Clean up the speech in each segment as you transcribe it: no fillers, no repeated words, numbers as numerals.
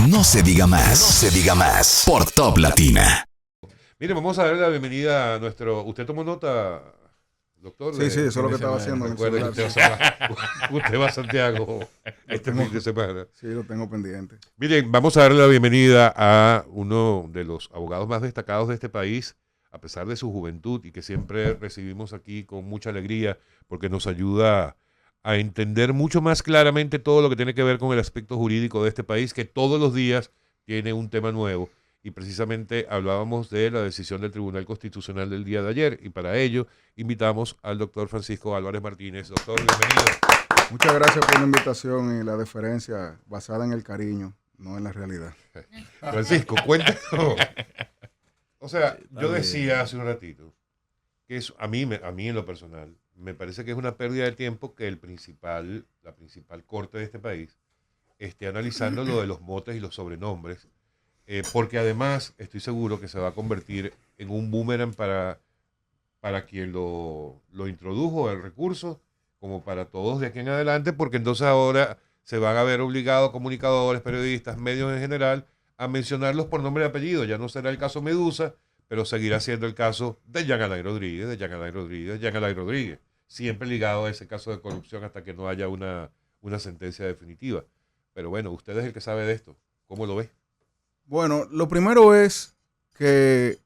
No se diga más. No se diga más. Por Top Latina. Mire, vamos a darle la bienvenida a nuestro... ¿Usted tomó nota, doctor? Sí, eso es lo que estaba haciendo. Recuerde que usted va a Santiago este fin de semana. Sí, lo tengo pendiente. Miren, vamos a darle la bienvenida a uno de los abogados más destacados de este país, a pesar de su juventud, y que siempre recibimos aquí con mucha alegría, porque nos ayuda a entender mucho más claramente todo lo que tiene que ver con el aspecto jurídico de este país, que todos los días tiene un tema nuevo. Y precisamente hablábamos de la decisión del Tribunal Constitucional del día de ayer, y para ello invitamos al doctor Francisco Álvarez Martínez. Doctor, bienvenido. Muchas gracias por la invitación y la deferencia basada en el cariño, no en la realidad. Francisco, cuéntanos. O sea, yo decía hace un ratito que a mí en lo personal me parece que es una pérdida de tiempo que la principal corte de este país esté analizando lo de los motes y los sobrenombres, porque además estoy seguro que se va a convertir en un boomerang para quien lo introdujo el recurso, como para todos de aquí en adelante, porque entonces ahora se van a ver obligados comunicadores, periodistas, medios en general, a mencionarlos por nombre y apellido. Ya no será el caso Medusa, pero seguirá siendo el caso de Jean Alain Rodríguez, siempre ligado a ese caso de corrupción hasta que no haya una sentencia definitiva. Pero bueno, usted es el que sabe de esto. ¿Cómo lo ve? Bueno, lo primero es que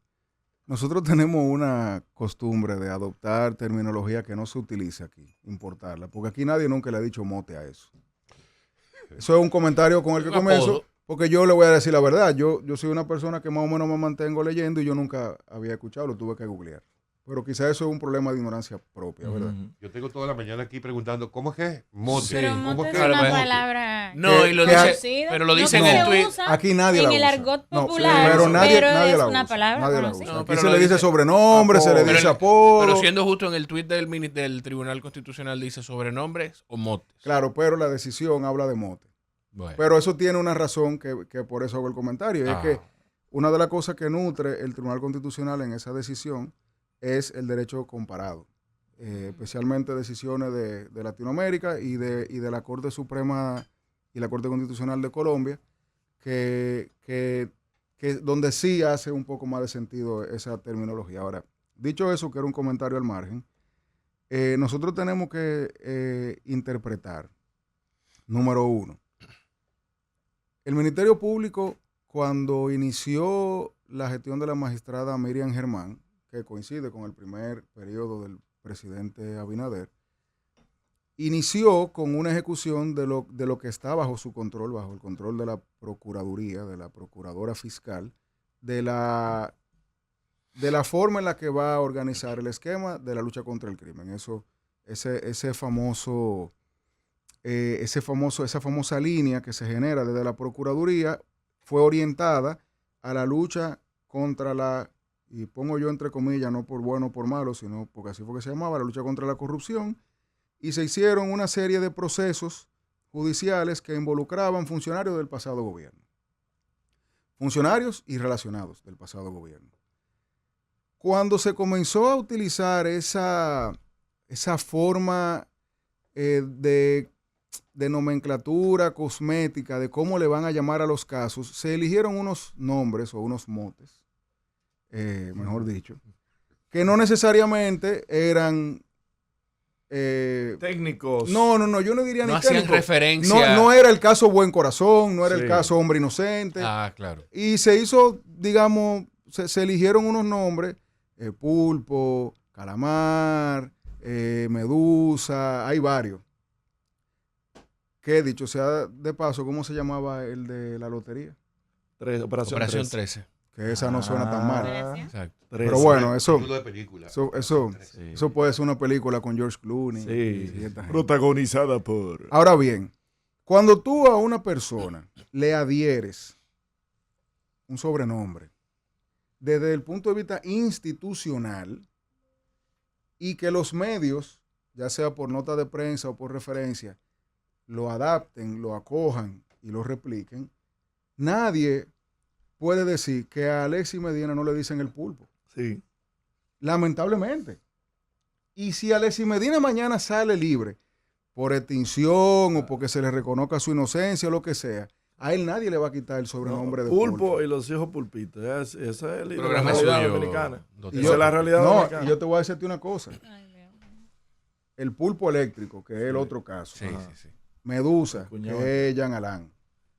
nosotros tenemos una costumbre de adoptar terminología que no se utiliza aquí, importarla, porque aquí nadie nunca le ha dicho mote a eso. Eso es un comentario con el que comienzo, porque yo le voy a decir la verdad. Yo soy una persona que más o menos me mantengo leyendo y yo nunca había escuchado, lo tuve que googlear. Pero quizás eso es un problema de ignorancia propia, ¿verdad? Yo tengo toda la mañana aquí preguntando, ¿cómo es que es mote? Sí. Pero ¿Cómo mote es es que una mote? palabra No, y lo dice, conocida, pero lo dice no en que el se tweet. usa Aquí nadie la en el usa. argot No, popular, pero nadie es la usa. una palabra Nadie la conocida. usa. No, Aquí pero se lo le dice dice- sobrenombre, se le Pero- dice apodo. Pero siendo justo en el tweet del Tribunal Constitucional dice sobrenombres o motes. Claro, pero la decisión habla de mote. Bueno. Pero eso tiene una razón que por eso hago el comentario. Y es Ah. que una de las cosas que nutre el Tribunal Constitucional en esa decisión es el derecho comparado. Especialmente decisiones de Latinoamérica y de la Corte Suprema y la Corte Constitucional de Colombia, que donde sí hace un poco más de sentido esa terminología. Ahora, dicho eso, que era un comentario al margen, nosotros tenemos que interpretar, número uno, el Ministerio Público, cuando inició la gestión de la magistrada Miriam Germán, que coincide con el primer periodo del presidente Abinader, inició con una ejecución de lo que está bajo su control, bajo el control de la Procuraduría, de la Procuradora Fiscal, de la forma en la que va a organizar el esquema de la lucha contra el crimen. Esa famosa línea que se genera desde la Procuraduría fue orientada a la lucha contra y pongo yo entre comillas, no por bueno o por malo, sino porque así fue que se llamaba, la lucha contra la corrupción, y se hicieron una serie de procesos judiciales que involucraban funcionarios del pasado gobierno. Funcionarios y relacionados del pasado gobierno. Cuando se comenzó a utilizar esa forma de nomenclatura cosmética, de cómo le van a llamar a los casos, se eligieron unos nombres o unos motes, mejor dicho, que no necesariamente eran técnicos. No, yo no diría No ni hacían técnicos. referencia. No era el caso Buen Corazón, no era Sí. el caso Hombre Inocente. Ah, claro. Y se hizo, digamos, se eligieron unos nombres, Pulpo, Calamar, Medusa, hay varios. Que dicho sea de paso, ¿cómo se llamaba el de la lotería? Operación Operación 13. 13. Que esa no suena tan mal. Exacto. Pero bueno, Título de película. eso puede ser una película con George Clooney. Sí. y esta gente. Protagonizada por... Ahora bien, cuando tú a una persona le adhieres un sobrenombre desde el punto de vista institucional y que los medios, ya sea por nota de prensa o por referencia, lo adapten, lo acojan y lo repliquen, nadie puede decir que a Alexis Medina no le dicen el pulpo. Sí. Lamentablemente. Y si Alexis Medina mañana sale libre por extinción o porque se le reconozca su inocencia o lo que sea, A él nadie le va a quitar el sobrenombre de Pulpo y los hijos pulpitos. Esa es la Programa realidad suyo, dominicana. doctor. Esa es la realidad No, dominicana. y yo te voy a decirte una cosa. El pulpo eléctrico, que es el otro caso. Sí, Ajá. sí. Medusa, Cuñado. que es Jean Alain.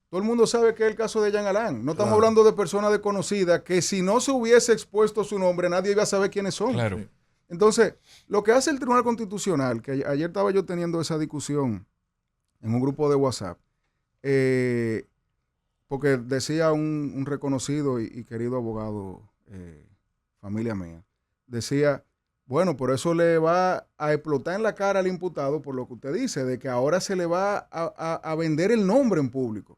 Todo el mundo sabe que es el caso de Jean Alain. No estamos Claro. hablando de personas desconocidas que si no se hubiese expuesto su nombre, nadie iba a saber quiénes son. Claro. Sí. Entonces, lo que hace el Tribunal Constitucional, que ayer estaba yo teniendo esa discusión en un grupo de WhatsApp, porque decía un reconocido y querido abogado, familia mía, decía, bueno, por eso le va a explotar en la cara al imputado por lo que usted dice, de que ahora se le va a vender el nombre en público.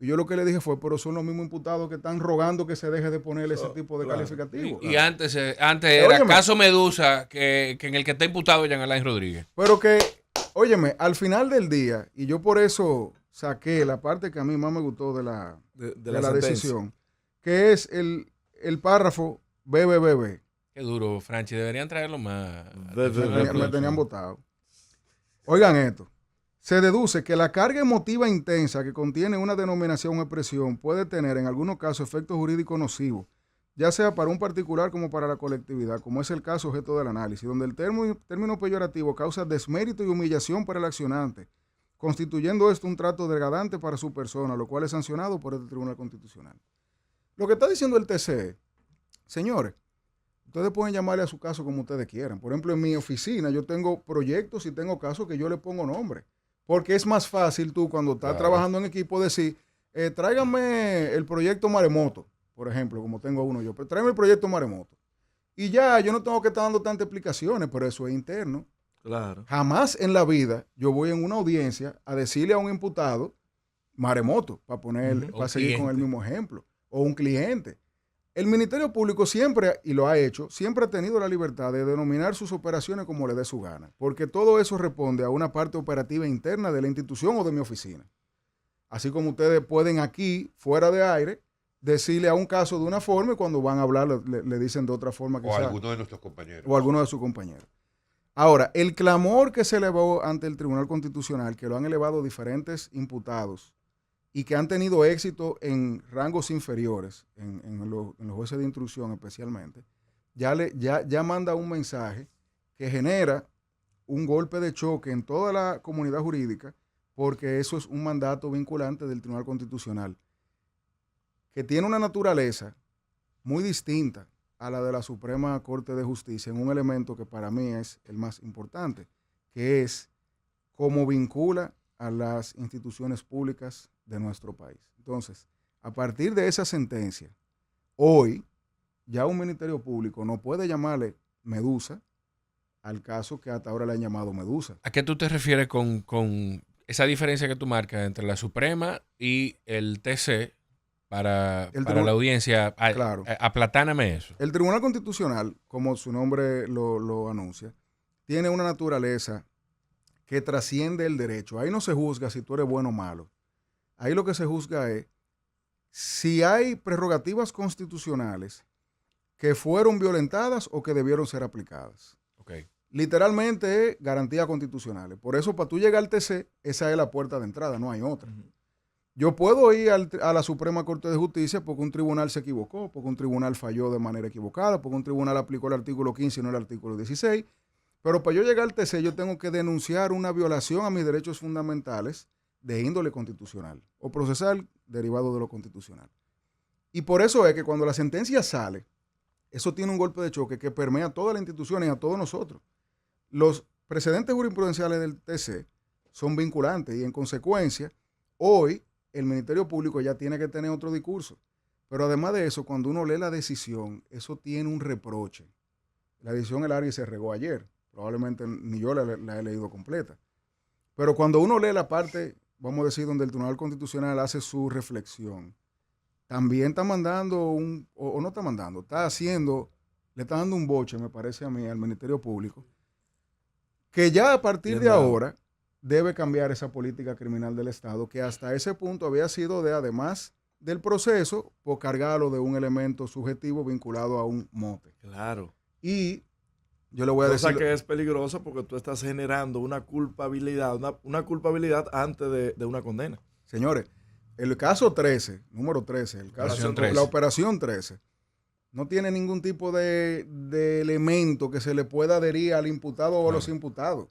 Y yo lo que le dije fue, pero son los mismos imputados que están rogando que se deje de ponerle ese tipo de claro. calificativo. Y antes era Óyeme. caso Medusa, que en el que está imputado Jean Alain Rodríguez. Pero que, óyeme, al final del día, y yo por eso saqué la parte que a mí más me gustó de la sentencia. decisión, que es el párrafo BBBB. Qué duro, Franchi. Deberían traerlo más. Me tenían votado. Oigan esto. Se deduce que la carga emotiva intensa que contiene una denominación o expresión puede tener en algunos casos efectos jurídicos nocivos, ya sea para un particular como para la colectividad, como es el caso objeto del análisis, donde el término peyorativo causa desmérito y humillación para el accionante, constituyendo esto un trato degradante para su persona, lo cual es sancionado por el Tribunal Constitucional. Lo que está diciendo el TCE, señores, ustedes pueden llamarle a su caso como ustedes quieran. Por ejemplo, en mi oficina yo tengo proyectos y tengo casos que yo le pongo nombre. Porque es más fácil tú cuando estás trabajando en equipo decir, tráigame el proyecto Maremoto, por ejemplo, como tengo uno yo, pero tráigame el proyecto Maremoto. Y ya, yo no tengo que estar dando tantas explicaciones, pero eso es interno. Claro. Jamás en la vida yo voy en una audiencia a decirle a un imputado Maremoto, para seguir con el mismo ejemplo, o un cliente. El Ministerio Público siempre, y lo ha hecho, siempre ha tenido la libertad de denominar sus operaciones como le dé su gana, porque todo eso responde a una parte operativa interna de la institución o de mi oficina. Así como ustedes pueden aquí, fuera de aire, decirle a un caso de una forma y cuando van a hablar le dicen de otra forma. O a alguno de nuestros compañeros. O a alguno de sus compañeros. Ahora, el clamor que se elevó ante el Tribunal Constitucional, que lo han elevado diferentes imputados, y que han tenido éxito en rangos inferiores, en los jueces de instrucción especialmente, ya manda un mensaje que genera un golpe de choque en toda la comunidad jurídica, porque eso es un mandato vinculante del Tribunal Constitucional, que tiene una naturaleza muy distinta a la de la Suprema Corte de Justicia, en un elemento que para mí es el más importante, que es cómo vincula a las instituciones públicas de nuestro país. Entonces, a partir de esa sentencia, hoy ya un Ministerio Público no puede llamarle Medusa al caso que hasta ahora le han llamado Medusa. ¿A qué tú te refieres con esa diferencia que tú marcas entre la Suprema y el TC para la audiencia? Claro. Aplatáname eso. El Tribunal Constitucional, como su nombre lo anuncia, tiene una naturaleza que trasciende el derecho. Ahí no se juzga si tú eres bueno o malo. Ahí lo que se juzga es si hay prerrogativas constitucionales que fueron violentadas o que debieron ser aplicadas. Okay. Literalmente es garantías constitucionales. Por eso, para tú llegar al TC, esa es la puerta de entrada, no hay otra. Yo puedo ir a la Suprema Corte de Justicia porque un tribunal se equivocó, porque un tribunal falló de manera equivocada, porque un tribunal aplicó el artículo 15 y no el artículo 16. Pero para yo llegar al TC, yo tengo que denunciar una violación a mis derechos fundamentales de índole constitucional o procesal derivado de lo constitucional. Y por eso es que cuando la sentencia sale, eso tiene un golpe de choque que permea a todas las instituciones y a todos nosotros. Los precedentes jurisprudenciales del TC son vinculantes y en consecuencia, hoy el Ministerio Público ya tiene que tener otro discurso. Pero además de eso, cuando uno lee la decisión, eso tiene un reproche. La decisión el área se regó ayer. Probablemente ni yo la he leído completa. Pero cuando uno lee la parte, vamos a decir, donde el Tribunal Constitucional hace su reflexión, también está mandando o no está mandando, le está dando un boche, me parece a mí, al Ministerio Público, que ya a partir de ahora debe cambiar esa política criminal del Estado, que hasta ese punto había sido además del proceso, por cargarlo de un elemento subjetivo vinculado a un mote. Claro. Y yo le voy a decir... Cosa que es peligroso porque tú estás generando una culpabilidad, una culpabilidad antes de una condena. Señores, el caso 13, número 13, el caso, Operación 13. la operación 13, no tiene ningún tipo de elemento que se le pueda adherir al imputado o a los imputados.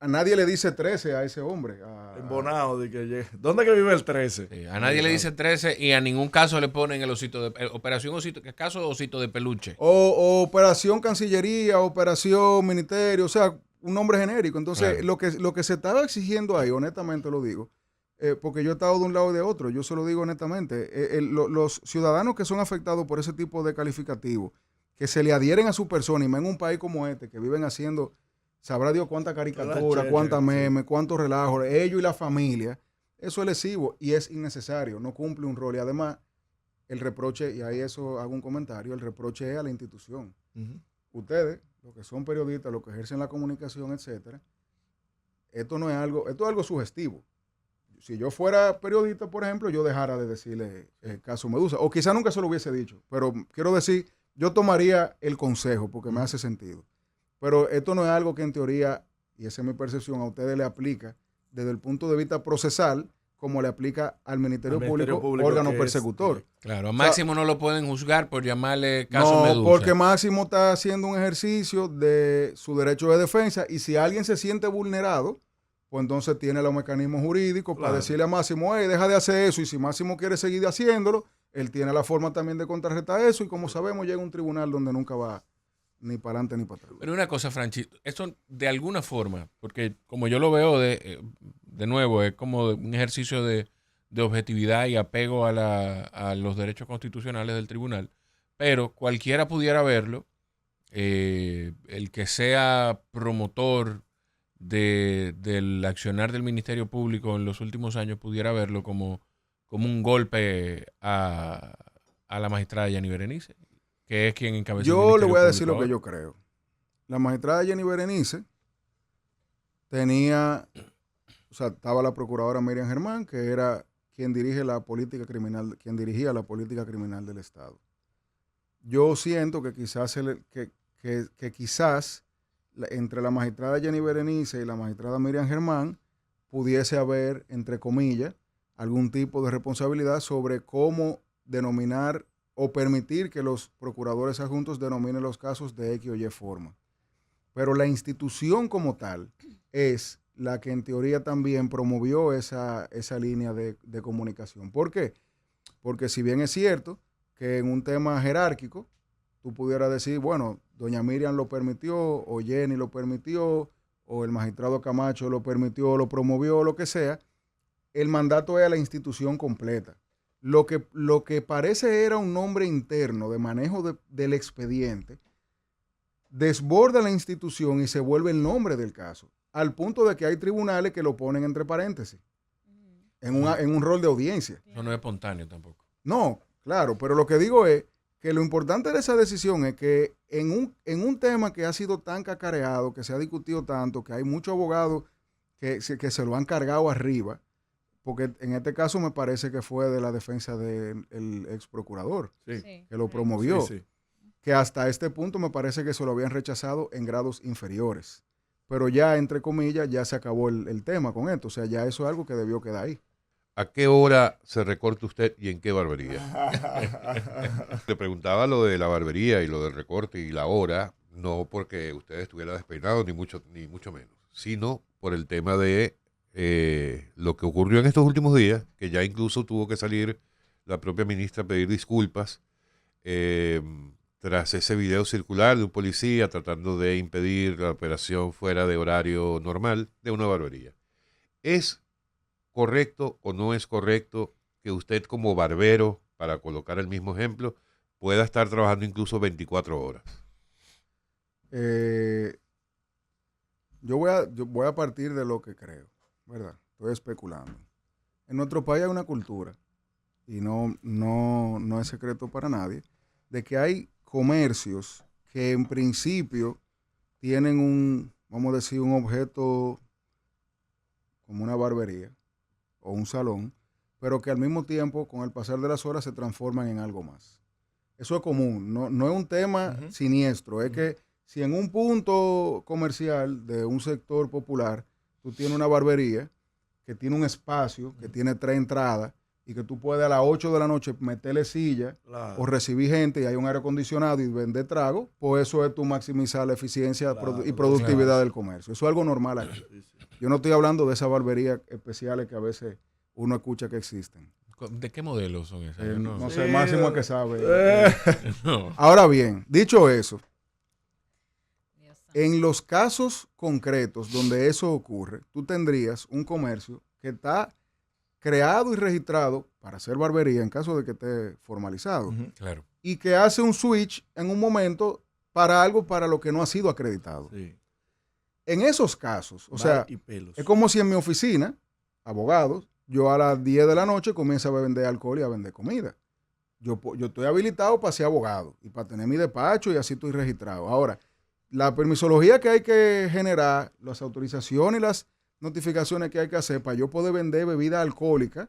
A nadie le dice 13 a ese hombre. Embonado de que ¿dónde que vive el 13? Sí, a nadie le dice 13 y a ningún caso le ponen el osito de operación osito, que es caso osito de peluche. O operación Cancillería, operación Ministerio, o sea, un nombre genérico. Entonces, Claro. lo que se estaba exigiendo ahí, honestamente lo digo, porque yo he estado de un lado y de otro, yo se lo digo honestamente, los ciudadanos que son afectados por ese tipo de calificativos, que se le adhieren a su persona, y más en un país como este, que viven haciendo, sabrá Dios cuánta caricatura, cuánta meme, cuántos relajos, ellos y la familia, eso es lesivo y es innecesario, no cumple un rol. Y además, el reproche, y ahí eso hago un comentario, el reproche es a la institución. Ustedes, los que son periodistas, los que ejercen la comunicación, etcétera, esto no es algo, esto es algo sugestivo. Si yo fuera periodista, por ejemplo, yo dejara de decirle el caso Medusa, o quizá nunca se lo hubiese dicho, pero quiero decir, yo tomaría el consejo porque me hace sentido. Pero esto no es algo que en teoría, y esa es mi percepción, a ustedes le aplica desde el punto de vista procesal, como le aplica al Ministerio Público, órgano persecutor. Claro, a Máximo no lo pueden juzgar por llamarle caso Medusa. No, porque Máximo está haciendo un ejercicio de su derecho de defensa, y si alguien se siente vulnerado, pues entonces tiene los mecanismos jurídicos para decirle a Máximo, deja de hacer eso, y si Máximo quiere seguir haciéndolo, él tiene la forma también de contrarrestar eso, y como sabemos, llega a un tribunal donde nunca va ni para adelante ni para atrás. Pero una cosa, Franchi, esto de alguna forma, porque como yo lo veo de nuevo, es como un ejercicio de objetividad y apego a los derechos constitucionales del tribunal, pero cualquiera pudiera verlo, el que sea promotor del accionar del Ministerio Público en los últimos años pudiera verlo como un golpe a la magistrada Yanni Berenice, que es quien encabeza el Ministerio Yo le voy a decir Público lo que ahora. yo creo. La magistrada Yanni Berenice tenía, o sea, estaba la procuradora Miriam Germán, que era quien dirige la política criminal, quien dirigía la política criminal del Estado. Yo siento que quizás quizás entre la magistrada Yanni Berenice y la magistrada Miriam Germán pudiese haber, entre comillas, algún tipo de responsabilidad sobre cómo denominar o permitir que los procuradores adjuntos denominen los casos de X o Y forma. Pero la institución como tal es la que en teoría también promovió esa línea de comunicación. ¿Por qué? Porque si bien es cierto que en un tema jerárquico tú pudieras decir, bueno, doña Miriam lo permitió, o Jenny lo permitió, o el magistrado Camacho lo permitió, lo promovió, lo que sea, el mandato es a la institución completa. Lo que parece era un nombre interno de manejo del expediente, desborda la institución y se vuelve el nombre del caso, al punto de que hay tribunales que lo ponen entre paréntesis, en un rol de audiencia. Eso no es espontáneo tampoco. No, claro, pero lo que digo es que lo importante de esa decisión es que en un tema que ha sido tan cacareado, que se ha discutido tanto, que hay muchos abogados que se lo han cargado arriba, porque en este caso me parece que fue de la defensa del ex procurador, que lo promovió, que hasta este punto me parece que se lo habían rechazado en grados inferiores. Pero ya, entre comillas, ya se acabó el tema con esto. O sea, ya eso es algo que debió quedar ahí. ¿A qué hora se recorta usted y en qué barbería? Le preguntaba lo de la barbería y lo del recorte y la hora, no porque usted estuviera despeinado ni mucho menos, sino por el tema de lo que ocurrió en estos últimos días, que ya incluso tuvo que salir la propia ministra a pedir disculpas tras ese video circular de un policía tratando de impedir la operación fuera de horario normal de una barbería. ¿Es correcto o no es correcto que usted como barbero, para colocar el mismo ejemplo, pueda estar trabajando incluso 24 horas? Yo voy a partir de lo que creo, ¿verdad? Estoy especulando. En nuestro país hay una cultura, y no es secreto para nadie, de que hay comercios que en principio tienen vamos a decir, un objeto como una barbería o un salón, pero que al mismo tiempo, con el pasar de las horas, se transforman en algo más. Eso es común, no es un tema siniestro, es que si en un punto comercial de un sector popular, tú tienes una barbería que tiene un espacio, que tiene 3 entradas, y que tú puedes a las 8 de la noche meterle silla Claro. o recibir gente y hay un aire acondicionado y vender trago, pues eso es tu maximizar la eficiencia y productividad del comercio. Eso es algo normal aquí. Yo no estoy hablando de esas barberías especiales que a veces uno escucha que existen. ¿De qué modelo son esas? No sé, Máximo que sabe. No. Ahora bien, dicho eso, Dios santo. en los casos concretos donde eso ocurre, tú tendrías un comercio que está creado y registrado para hacer barbería en caso de que esté formalizado Ujú. Claro. y que hace un switch en un momento para algo para lo que no ha sido acreditado. Sí. En esos casos, o sea, y pelos. es como si en mi oficina, abogados, yo a las 10 de la noche comienzo a vender alcohol y a vender comida. Yo estoy habilitado para ser abogado y para tener mi despacho y así estoy registrado. Ahora, la permisología que hay que generar, las autorizaciones y las notificaciones que hay que hacer para yo poder vender bebida alcohólica,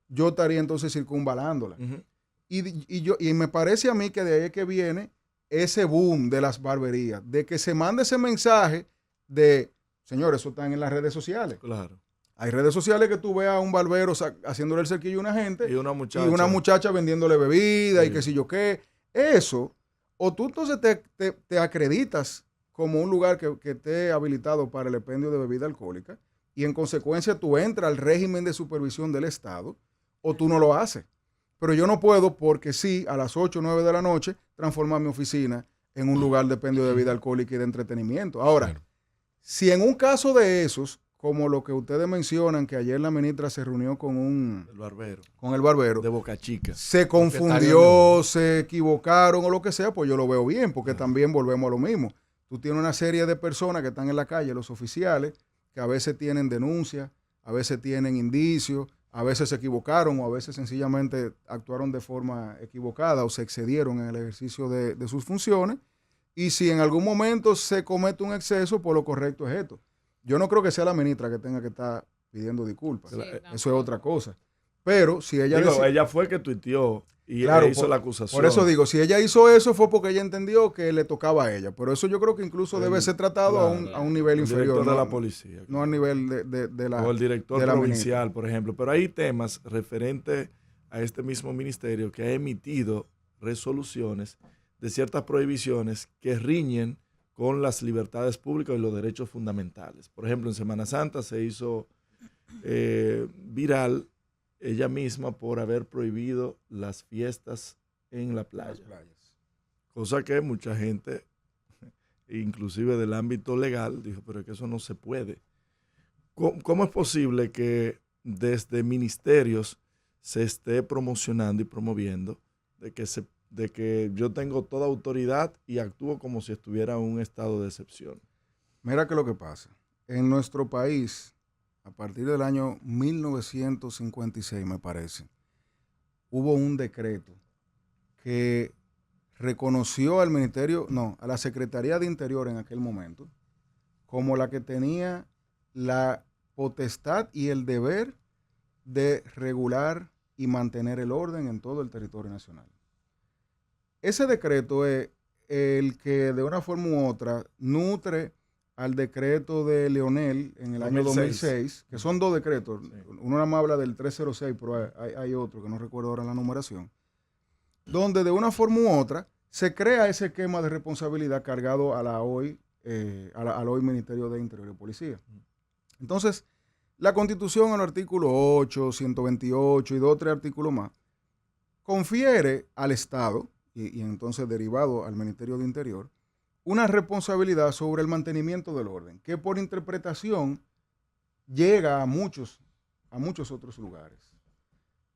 yo estaría entonces circunvalándola. Ujú. Y me parece a mí que de ahí es que viene ese boom de las barberías, de que se mande ese mensaje de, señores, eso está en las redes sociales. Claro. Hay redes sociales que tú veas a un barbero haciéndole el cerquillo a una gente Y una muchacha. y una muchacha vendiéndole bebida y Sí. qué sé yo qué. Eso, o tú entonces te acreditas como un lugar que esté habilitado para el expendio de bebida alcohólica y en consecuencia tú entras al régimen de supervisión del Estado o tú no lo haces. Pero yo no puedo porque sí, a las 8 o 9 de la noche, transformar mi oficina en un lugar de expendio de bebida alcohólica y de entretenimiento. Ahora, Claro. si en un caso de esos, como lo que ustedes mencionan, que ayer la ministra se reunió con El barbero. el barbero, De Boca Chica. se confundió, se equivocaron o lo que sea, pues yo lo veo bien, porque también volvemos a lo mismo. Tú tienes una serie de personas que están en la calle, los oficiales, que a veces tienen denuncias, a veces tienen indicios, a veces se equivocaron o a veces sencillamente actuaron de forma equivocada o se excedieron en el ejercicio de sus funciones. Y si en algún momento se comete un exceso, pues lo correcto es esto. Yo no creo que sea la ministra que tenga que estar pidiendo disculpas. Sí, Eso es otra cosa. Pero si ella... Digo, decide- ella fue que tuiteó y Claro, hizo la acusación. Por eso digo, si ella hizo eso fue porque ella entendió que le tocaba a ella. Pero eso yo creo que incluso debe ser tratado claro, a un nivel el inferior. director de ¿no? la policía. No a nivel de la... O el director de la provincial, por ejemplo. Pero hay temas referentes a este mismo ministerio que ha emitido resoluciones de ciertas prohibiciones que riñen con las libertades públicas y los derechos fundamentales. Por ejemplo, en Semana Santa se hizo viral ella misma por haber prohibido las fiestas en la playa. Cosa que mucha gente, inclusive del ámbito legal, dijo, pero es que eso no se puede. ¿Cómo es posible que desde ministerios se esté promocionando y promoviendo de que yo tengo toda autoridad y actúo como si estuviera en un estado de excepción? Mira que lo que pasa. En nuestro país, a partir del año 1956, me parece, hubo un decreto que reconoció al ministerio, no, a la Secretaría de Interior en aquel momento, como la que tenía la potestad y el deber de regular y mantener el orden en todo el territorio nacional. Ese decreto es el que de una forma u otra nutre al decreto de Leonel en el año 2006, que son dos decretos. Sí. Uno nada más habla del 306, pero hay otro que no recuerdo ahora la numeración, donde de una forma u otra se crea ese esquema de responsabilidad cargado a la hoy, al hoy Ministerio de Interior y Policía. Entonces, la Constitución en el artículo 8, 128 y 2 o 3 artículos más, confiere al Estado, y entonces derivado al Ministerio de Interior, una responsabilidad sobre el mantenimiento del orden, que por interpretación llega a muchos otros lugares.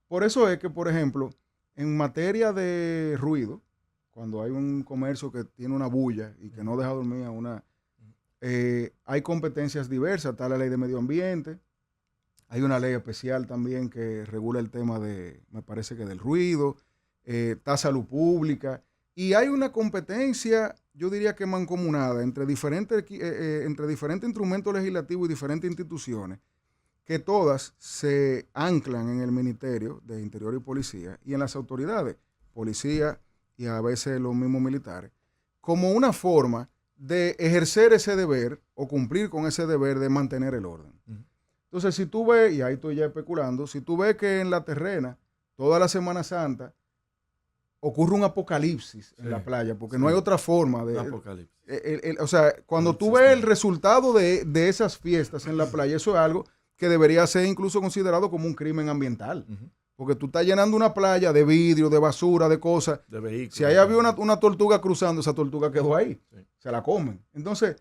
Por eso es que, por ejemplo, en materia de ruido, cuando hay un comercio que tiene una bulla y que no deja dormir a una... hay competencias diversas, está la ley de medio ambiente, hay una ley especial también que regula el tema de, me parece que del ruido, está salud pública, y hay una competencia, yo diría que mancomunada entre diferentes instrumentos legislativos y diferentes instituciones, que todas se anclan en el Ministerio de Interior y Policía y en las autoridades, policía y a veces los mismos militares, como una forma de ejercer ese deber o cumplir con ese deber de mantener el orden. Entonces, si tú ves, y ahí estoy ya especulando, si tú ves que en la terrena toda la Semana Santa ocurre un apocalipsis en la playa, porque no hay otra forma de... Apocalipsis. O sea, cuando tú ves el resultado de esas fiestas en la playa, eso es algo que debería ser incluso considerado como un crimen ambiental. Porque tú estás llenando una playa de vidrio, de basura, de cosas. De vehículos. Si ahí había una tortuga cruzando, esa tortuga quedó ahí. Sí. Se la comen. Entonces,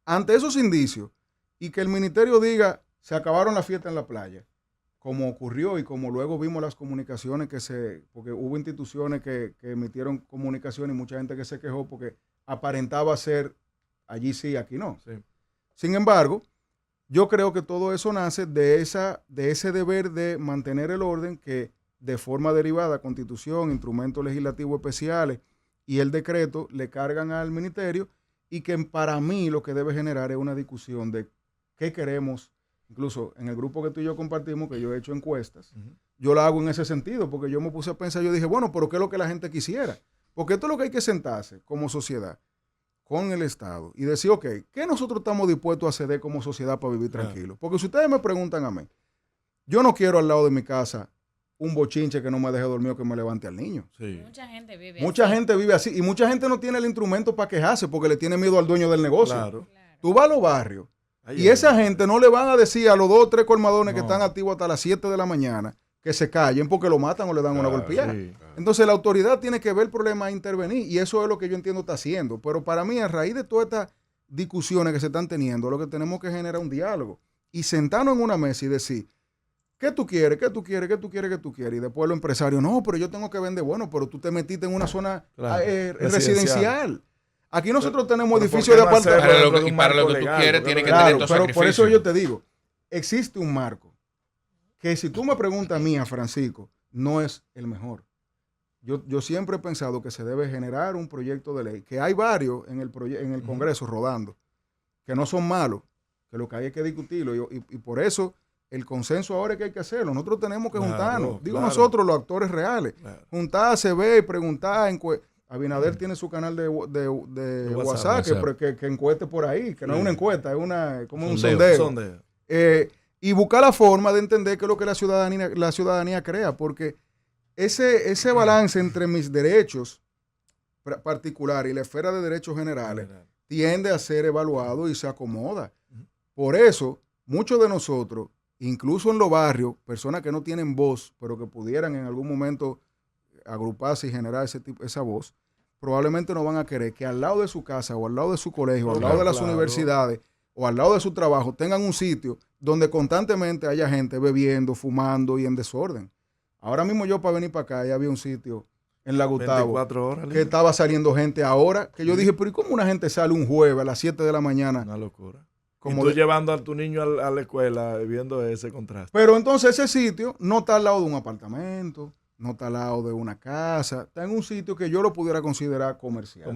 ante esos indicios, y que el ministerio diga, se acabaron las fiestas en la playa, como ocurrió y como luego vimos las comunicaciones porque hubo instituciones que emitieron comunicaciones y mucha gente que se quejó porque aparentaba ser allí sí, aquí no. Sí. Sin embargo, yo creo que todo eso nace de ese deber de mantener el orden que de forma derivada, Constitución, instrumentos legislativos especiales y el decreto le cargan al ministerio, y que para mí lo que debe generar es una discusión de qué queremos. Incluso en el grupo que tú y yo compartimos, que yo he hecho encuestas, yo la hago en ese sentido, porque yo me puse a pensar, yo dije, bueno, pero ¿qué es lo que la gente quisiera? Porque esto es lo que hay que sentarse como sociedad con el Estado y decir, ok, ¿qué nosotros estamos dispuestos a ceder como sociedad para vivir tranquilos? Porque si ustedes me preguntan a mí, yo no quiero al lado de mi casa un bochinche que no me deje dormir o que me levante al niño. Sí. Mucha gente vive así y mucha gente no tiene el instrumento para quejarse porque le tiene miedo al dueño del negocio. Claro. Tú vas a los barrios y esa gente no le van a decir a los 2 o 3 colmadones que están activos hasta las 7 de la mañana que se callen porque lo matan o le dan una golpeada. Sí. Entonces la autoridad tiene que ver el problema e intervenir, y eso es lo que yo entiendo está haciendo. Pero para mí, a raíz de todas estas discusiones que se están teniendo, lo que tenemos que generar un diálogo y sentarnos en una mesa y decir, ¿qué tú quieres? ¿Qué tú quieres? ¿Qué tú quieres? ¿Qué tú quieres? Y después los empresarios, no, pero yo tengo que vender. Bueno, pero tú te metiste en una zona residencial. Aquí nosotros tenemos edificios de apartamentos. Y para lo que tú quieres, tiene que tener estos sacrificios. Por eso yo te digo, existe un marco que, si tú me preguntas a mí, a Francisco, no es el mejor. Yo siempre he pensado que se debe generar un proyecto de ley, que hay varios en el Congreso rodando, que no son malos, que lo que hay es que discutirlo, y por eso el consenso ahora es que hay que hacerlo. Nosotros tenemos que juntarnos, nosotros los actores reales, juntarse, ver, preguntar. Abinader tiene su canal de WhatsApp. Que encueste por ahí, que no es una encuesta, es como un sondeo. Y buscar la forma de entender qué es lo que la ciudadanía crea, porque ese balance entre mis derechos particulares y la esfera de derechos generales tiende a ser evaluado y se acomoda. Por eso, muchos de nosotros, incluso en los barrios, personas que no tienen voz, pero que pudieran en algún momento agruparse y generar esa voz, probablemente no van a querer que al lado de su casa o al lado de su colegio, al lado de las universidades o al lado de su trabajo tengan un sitio donde constantemente haya gente bebiendo, fumando y en desorden. Ahora mismo yo, para venir para acá, ya había un sitio en la Gustavo 24 horas, que estaba saliendo gente ahora, que yo dije, pero ¿y cómo una gente sale un jueves a las 7 de la mañana? Una locura. Como y tú llevando a tu niño a la escuela viendo ese contraste. Pero entonces ese sitio no está al lado de un apartamento, no está al lado de una casa, está en un sitio que yo lo pudiera considerar comercial.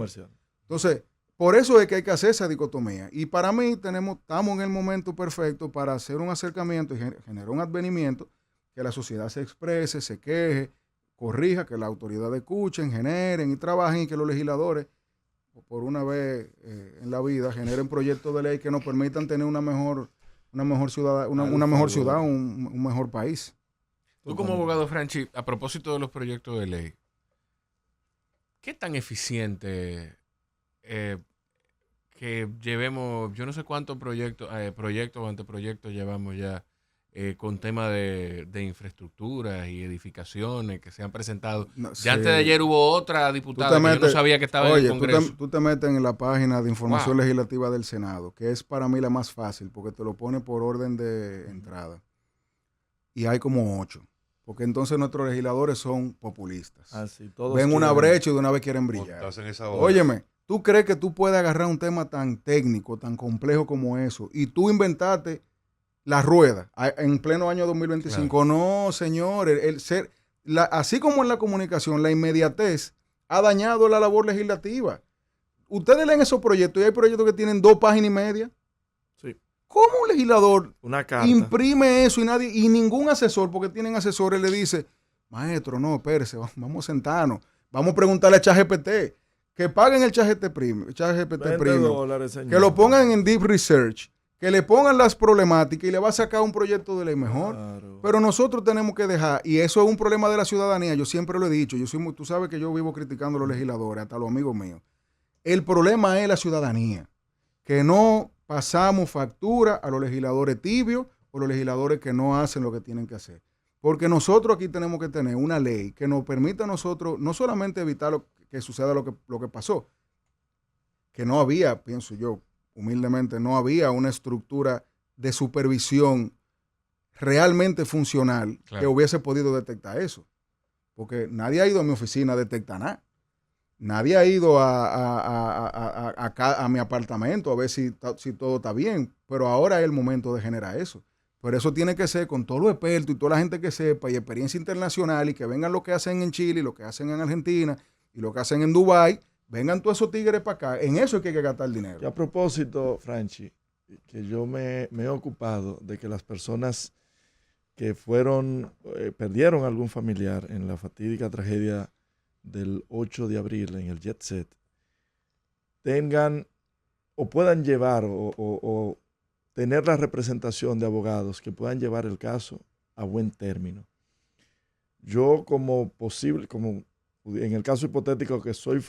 Entonces, por eso es que hay que hacer esa dicotomía. Y para mí estamos en el momento perfecto para hacer un acercamiento y generar un advenimiento, que la sociedad se exprese, se queje, corrija, que las autoridades escuchen, generen y trabajen, y que los legisladores, por una vez en la vida, generen proyectos de ley que nos permitan tener una mejor ciudad, un mejor país. Tú, como abogado, Franchi, a propósito de los proyectos de ley, ¿qué tan eficiente que llevemos, yo no sé cuántos proyectos o anteproyectos llevamos ya con tema de infraestructuras y edificaciones que se han presentado? Ya antes de ayer hubo otra diputada que yo no sabía que estaba en el Congreso. Tú te metes en la página de información legislativa del Senado, que es para mí la más fácil, porque te lo pone por orden de entrada. Y hay como 8. Porque entonces nuestros legisladores son populistas. Ven una brecha y de una vez quieren brillar. Óyeme, ¿tú crees que tú puedes agarrar un tema tan técnico, tan complejo como eso, y tú inventarte la rueda en pleno año 2025? Claro. No, señor. Así como en la comunicación, la inmediatez ha dañado la labor legislativa. Ustedes leen esos proyectos y hay proyectos que tienen 2 páginas y media. Sí. ¿Cómo un legislador imprime eso y ningún asesor, porque tienen asesores, le dice, maestro, no, espérese, vamos a sentarnos, vamos a preguntarle a ChatGPT, que paguen el ChatGPT Premium, que lo pongan en Deep Research, que le pongan las problemáticas y le va a sacar un proyecto de ley mejor. Claro. Pero nosotros tenemos que dejar, y eso es un problema de la ciudadanía, yo siempre lo he dicho, tú sabes que yo vivo criticando a los legisladores, hasta los amigos míos. El problema es la ciudadanía, que no pasamos factura a los legisladores tibios o los legisladores que no hacen lo que tienen que hacer. Porque nosotros aquí tenemos que tener una ley que nos permita a nosotros no solamente evitar que suceda lo que pasó, que no había, pienso yo, humildemente, no había una estructura de supervisión realmente funcional que hubiese podido detectar eso. Porque nadie ha ido a mi oficina a detectar nada. Nadie ha ido a mi apartamento a ver si todo está bien. Pero ahora es el momento de generar eso. Pero eso tiene que ser con todos los expertos y toda la gente que sepa y experiencia internacional y que vengan lo que hacen en Chile, lo que hacen en Argentina y lo que hacen en Dubái. Vengan todos esos tigres para acá. En eso es que hay que gastar dinero. Y a propósito, Franchi, que yo me he ocupado de que las personas que perdieron algún familiar en la fatídica tragedia del 8 de abril en el Jet Set, tengan o puedan llevar o tener la representación de abogados que puedan llevar el caso a buen término. Yo como en el caso hipotético que soy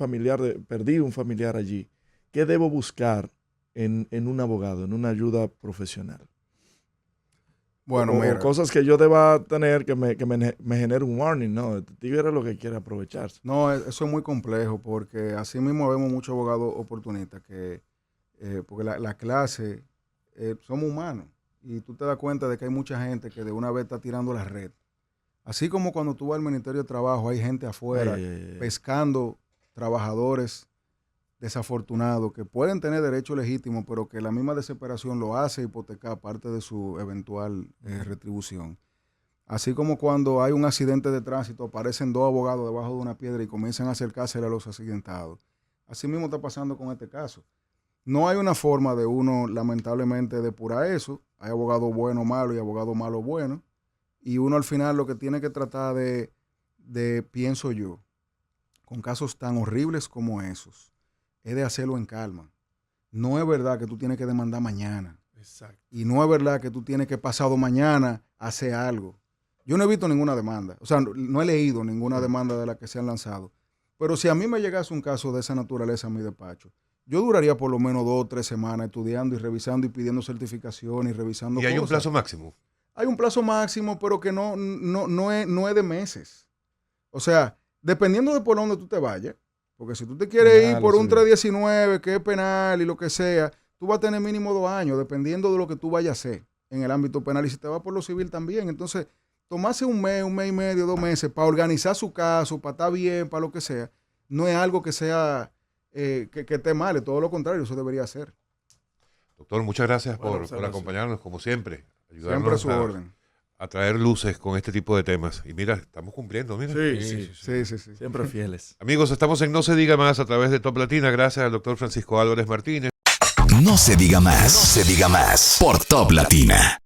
perdí un familiar allí, ¿qué debo buscar en un abogado, en una ayuda profesional? Bueno, o cosas que yo deba tener que me genere un warning, ¿no? El tigre es lo que quiere aprovecharse. No, eso es muy complejo porque así mismo vemos muchos abogados oportunistas porque la clase, somos humanos y tú te das cuenta de que hay mucha gente que de una vez está tirando la red. Así como cuando tú vas al Ministerio de Trabajo, hay gente afuera pescando trabajadores desafortunados que pueden tener derecho legítimo, pero que la misma desesperación lo hace hipotecar parte de su eventual retribución. Así como cuando hay un accidente de tránsito, aparecen dos abogados debajo de una piedra y comienzan a acercarse a los accidentados. Así mismo está pasando con este caso. No hay una forma de uno, lamentablemente, depurar eso. Hay abogado bueno malo y abogado malo bueno. Y uno al final lo que tiene que tratar de, pienso yo, con casos tan horribles como esos, es de hacerlo en calma. No es verdad que tú tienes que demandar mañana. Exacto. Y no es verdad que tú tienes que pasado mañana hacer algo. Yo no he visto ninguna demanda. O sea, no he leído ninguna demanda de la que se han lanzado. Pero si a mí me llegase un caso de esa naturaleza a mi despacho, yo duraría por lo menos 2 o 3 semanas estudiando y revisando y pidiendo certificación y revisando cosas. ¿Y hay un cosas. plazo máximo? Hay un plazo máximo, pero que no es de meses. O sea, dependiendo de por dónde tú te vayas, porque si tú te quieres ir por un 319, que es penal y lo que sea, tú vas a tener mínimo 2 años, dependiendo de lo que tú vayas a hacer en el ámbito penal. Y si te vas por lo civil también. Entonces, tomarse un mes y medio, 2 meses para organizar su caso, para estar bien, para lo que sea, no es algo que sea que esté mal, es todo lo contrario, eso debería ser. Doctor, muchas gracias por acompañarnos, como siempre. Siempre a su orden. A traer luces con este tipo de temas. Y mira, estamos cumpliendo, mira. Sí. Siempre fieles. Amigos, estamos en No Se Diga Más a través de Top Latina. Gracias al doctor Francisco Álvarez Martínez. No se diga más. No se diga más. Por Top Latina.